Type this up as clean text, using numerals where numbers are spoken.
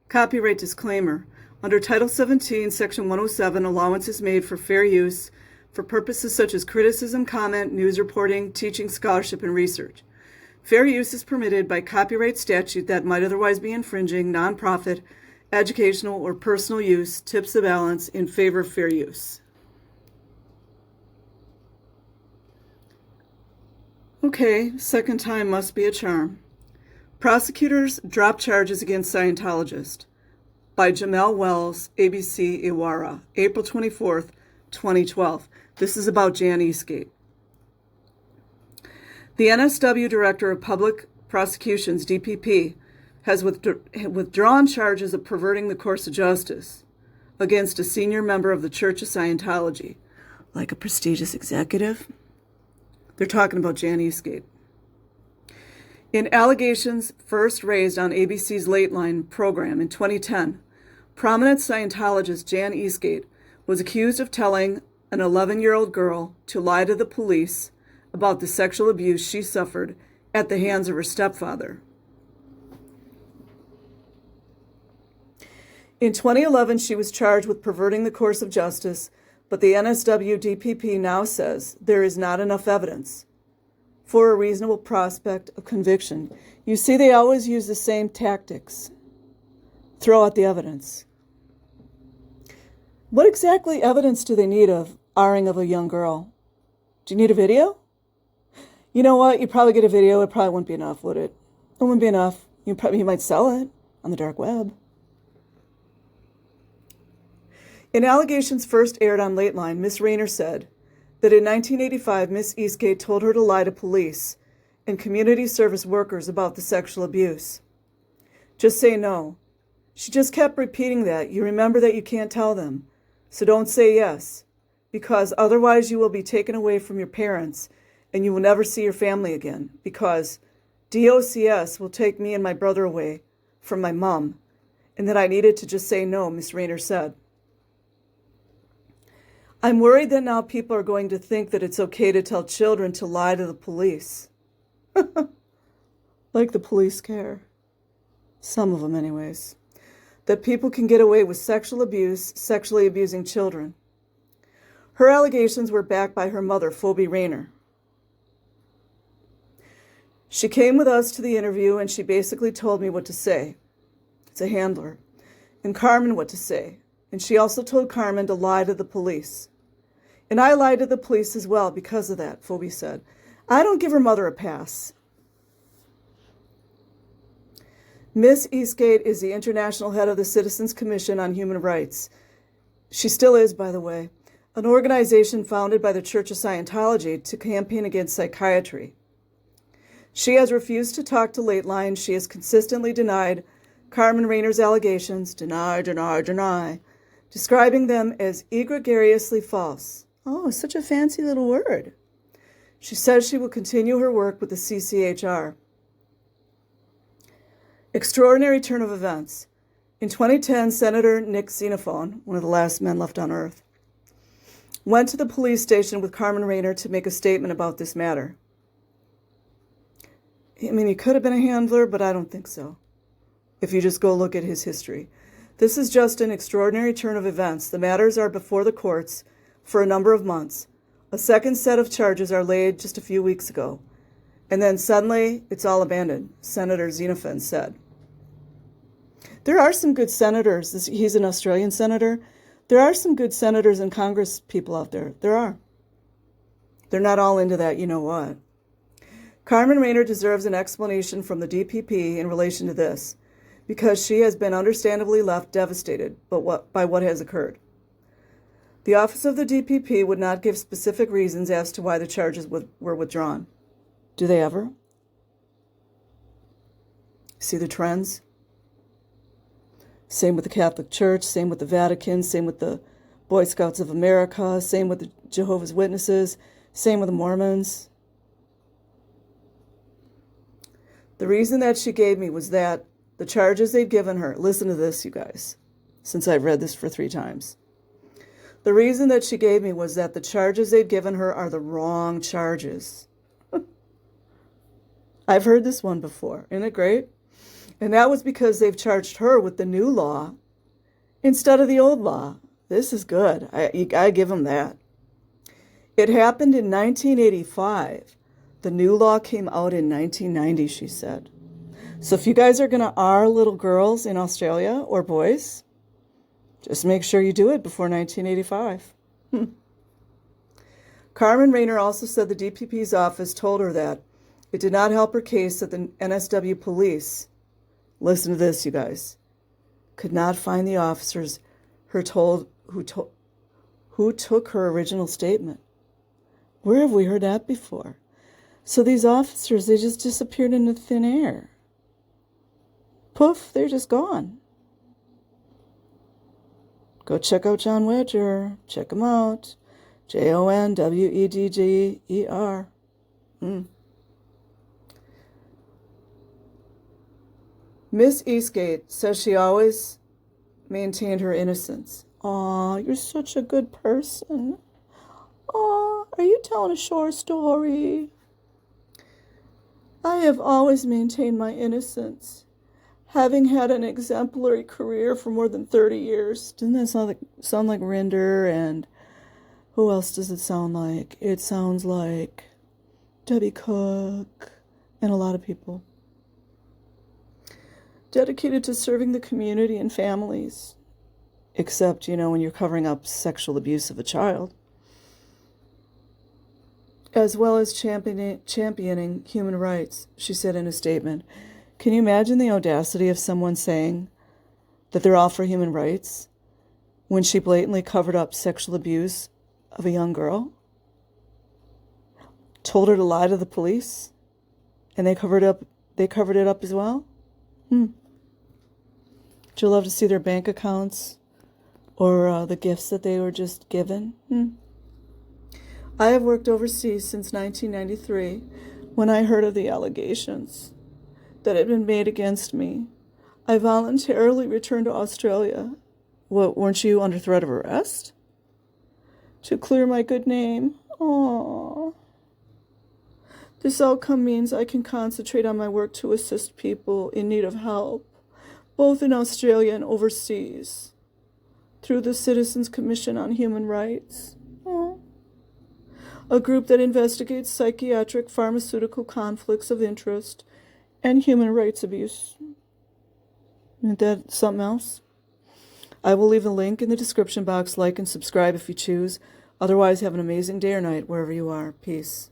Copyright disclaimer. Under Title 17, Section 107, allowance is made for fair use for purposes such as criticism, comment, news reporting, teaching, scholarship, and research. Fair use is permitted by copyright statute that might otherwise be infringing nonprofit, educational, or personal use tips the balance in favor of fair use. Okay, second time must be a charm. Prosecutors drop charges against Scientologist by Jamel Wells, ABC Iwara, April 24th, 2012. This is about Jan Eastgate. The NSW Director of Public Prosecutions, DPP, has withdrawn charges of perverting the course of justice against a senior member of the Church of Scientology, like a prestigious executive. They're talking about Jan Eastgate. In allegations first raised on ABC's Late Line program in 2010, prominent Scientologist Jan Eastgate was accused of telling an 11-year-old girl to lie to the police about the sexual abuse she suffered at the hands of her stepfather. In 2011, she was charged with perverting the course of justice, but the NSW DPP now says there is not enough evidence for a reasonable prospect of conviction. You see, they always use the same tactics. Throw out the evidence. What exactly evidence do they need of R-ing of a young girl? Do you need a video? You know what? You'd probably get a video. It probably wouldn't be enough, would it? It wouldn't be enough. You might sell it on the dark web. In allegations first aired on Late Line, Miss Rayner said that in 1985, Miss Eastgate told her to lie to police and community service workers about the sexual abuse. Just say no. She just kept repeating that. You remember that you can't tell them. So don't say yes, because otherwise you will be taken away from your parents and you will never see your family again, because DOCS will take me and my brother away from my mom, and that I needed to just say no, Miss Rayner said. I'm worried that now people are going to think that it's okay to tell children to lie to the police. Like the police care. Some of them anyways. That people can get away with sexual abuse, sexually abusing children. Her allegations were backed by her mother, Phoebe Rayner. She came with us to the interview and she basically told me what to say. It's a handler. And Carmen what to say. And she also told Carmen to lie to the police. And I lied to the police as well because of that, Phoebe said. I don't give her mother a pass. Miss Eastgate is the international head of the Citizens Commission on Human Rights. She still is, by the way, an organization founded by the Church of Scientology to campaign against psychiatry. She has refused to talk to Late Line. She has consistently denied Carmen Rayner's allegations, deny, describing them as egregiously false. Oh, such a fancy little word. She says she will continue her work with the CCHR. Extraordinary turn of events. In 2010, Senator Nick Xenophon, one of the last men left on Earth, went to the police station with Carmen Rayner to make a statement about this matter. I mean, he could have been a handler, but I don't think so, if you just go look at his history. This is just an extraordinary turn of events. The matters are before the courts for a number of months. A second set of charges are laid just a few weeks ago. And then suddenly, it's all abandoned, Senator Xenophon said. There are some good senators. He's an Australian senator. There are some good senators and Congress people out there. There are. They're not all into that, you know what. Carmen Rayner deserves an explanation from the DPP in relation to this, because she has been understandably left devastated by what has occurred. The office of the DPP would not give specific reasons as to why the charges were withdrawn. Do they ever? See the trends? Same with the Catholic Church, same with the Vatican, same with the Boy Scouts of America, same with the Jehovah's Witnesses, same with the Mormons. The reason that she gave me was that the charges they'd given her, listen to this, you guys, since I've read this for 3 times. The reason that she gave me was that the charges they'd given her are the wrong charges. I've heard this one before. Isn't it great? And that was because they've charged her with the new law instead of the old law. This is good. I give them that. It happened in 1985. The new law came out in 1990, she said. So if you guys are going to R little girls in Australia or boys, just make sure you do it before 1985. Carmen Rayner also said the DPP's office told her that it did not help her case that the NSW police, listen to this, you guys, could not find the officers who took her original statement. Where have we heard that before? So these officers, they just disappeared into thin air. Poof, they're just gone. Go check out John Wedger. Check him out. JONWEDGER. Miss Eastgate says she always maintained her innocence. Aw, you're such a good person. Aw, are you telling a short story? I have always maintained my innocence, having had an exemplary career for more than 30 years. Doesn't that sound like Rinder? And who else does it sound like? It sounds like Debbie Cook and a lot of people. Dedicated to serving the community and families, except, when you're covering up sexual abuse of a child, as well as championing human rights, she said in a statement. Can you imagine the audacity of someone saying that they're all for human rights when she blatantly covered up sexual abuse of a young girl? Told her to lie to the police, and they covered it up as well? Would you love to see their bank accounts or the gifts that they were just given? I have worked overseas since 1993 when I heard of the allegations that had been made against me. I voluntarily returned to Australia. What, weren't you under threat of arrest? To clear my good name. Aww. This outcome means I can concentrate on my work to assist people in need of help, both in Australia and overseas, through the Citizens Commission on Human Rights, a group that investigates psychiatric pharmaceutical conflicts of interest and human rights abuse. Isn't that something else? I will leave a link in the description box. Like and subscribe if you choose. Otherwise, have an amazing day or night wherever you are. Peace.